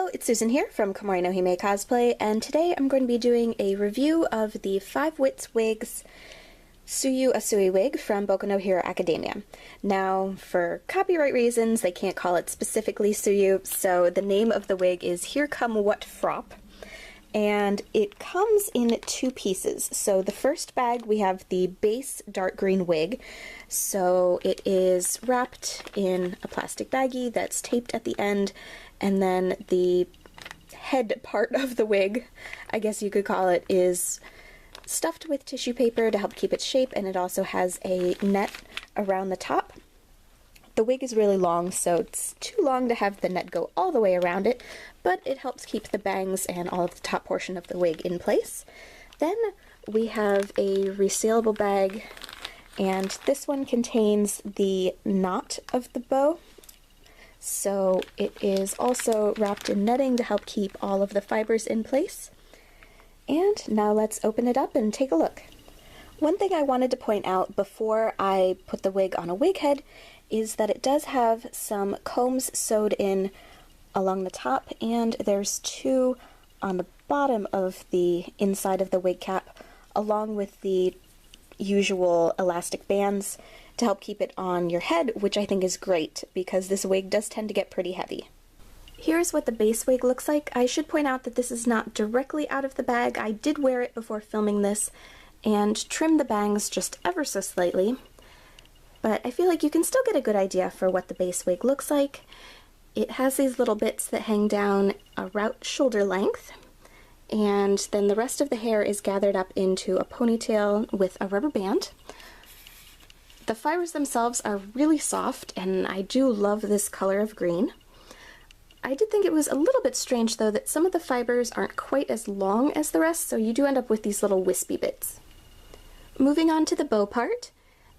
Hello, it's Susan here from Boku No Hero Cosplay, and today I'm going to be doing a review of the Five Wits Wigs Tsuyu Asui wig from Boku No Hero Academia. Now, for copyright reasons, they can't call it specifically Tsuyu, so the name of the wig is Here Come What Fropp, and it comes in two pieces. So the first bag, we have the base dark green wig, so it is wrapped in a plastic baggie that's taped at the end, and then the head part of the wig, I guess you could call it, is stuffed with tissue paper to help keep its shape, and it also has a net around the top. The wig is really long, so it's too long to have the net go all the way around it, but it helps keep the bangs and all of the top portion of the wig in place. Then we have a resealable bag, and this one contains the knot of the bow. So it is also wrapped in netting to help keep all of the fibers in place. And now let's open it up and take a look. One thing I wanted to point out before I put the wig on a wig head is that it does have some combs sewed in along the top, and there's two on the bottom of the inside of the wig cap, along with the usual elastic bands to help keep it on your head, which I think is great because this wig does tend to get pretty heavy. Here's what the base wig looks like. I should point out that this is not directly out of the bag. I did wear it before filming this and trim the bangs just ever so slightly, but I feel like you can still get a good idea for what the base wig looks like. It has these little bits that hang down about shoulder length, and then the rest of the hair is gathered up into a ponytail with a rubber band. The fibers themselves are really soft, and I do love this color of green. I did think it was a little bit strange, though, that some of the fibers aren't quite as long as the rest, so you do end up with these little wispy bits. Moving on to the bow part,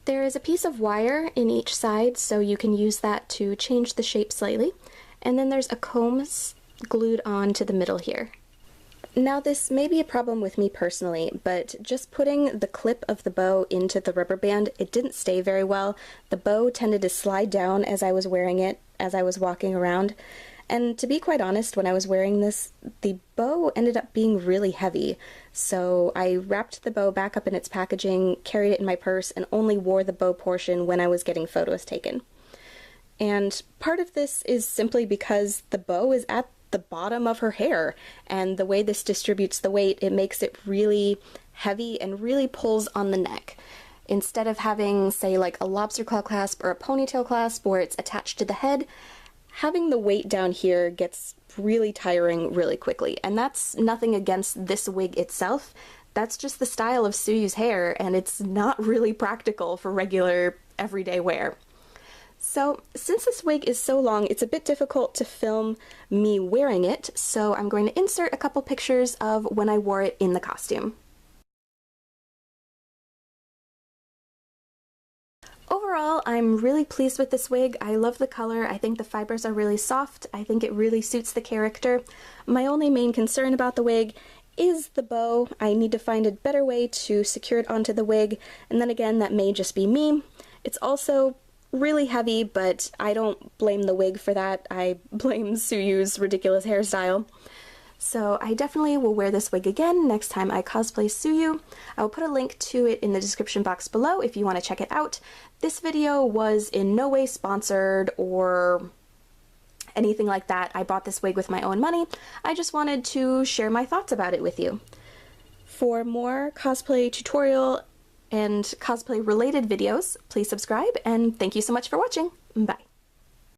there is a piece of wire in each side, so you can use that to change the shape slightly, and then there's a comb glued on to the middle here. Now, this may be a problem with me personally, but just putting the clip of the bow into the rubber band, it didn't stay very well. The bow tended to slide down as I was wearing it, as I was walking around. And to be quite honest, when I was wearing this, the bow ended up being really heavy. So I wrapped the bow back up in its packaging, carried it in my purse, and only wore the bow portion when I was getting photos taken. And part of this is simply because the bow is at the bottom of her hair, and the way this distributes the weight, it makes it really heavy and really pulls on the neck. Instead of having, say, like a lobster claw clasp or a ponytail clasp where it's attached to the head, having the weight down here gets really tiring really quickly. And that's nothing against this wig itself, that's just the style of Tsuyu's hair, and it's not really practical for regular everyday wear. So, since this wig is so long, it's a bit difficult to film me wearing it, so I'm going to insert a couple pictures of when I wore it in the costume. Overall, I'm really pleased with this wig. I love the color. I think the fibers are really soft. I think it really suits the character. My only main concern about the wig is the bow. I need to find a better way to secure it onto the wig, and then again, that may just be me. It's also really heavy, but I don't blame the wig for that. I blame Tsuyu's ridiculous hairstyle. So I definitely will wear this wig again next time I cosplay Tsuyu. I will put a link to it in the description box below if you want to check it out. This video was in no way sponsored or anything like that. I bought this wig with my own money. I just wanted to share my thoughts about it with you. For more cosplay tutorial and cosplay related videos, please subscribe, and thank you so much for watching. Bye.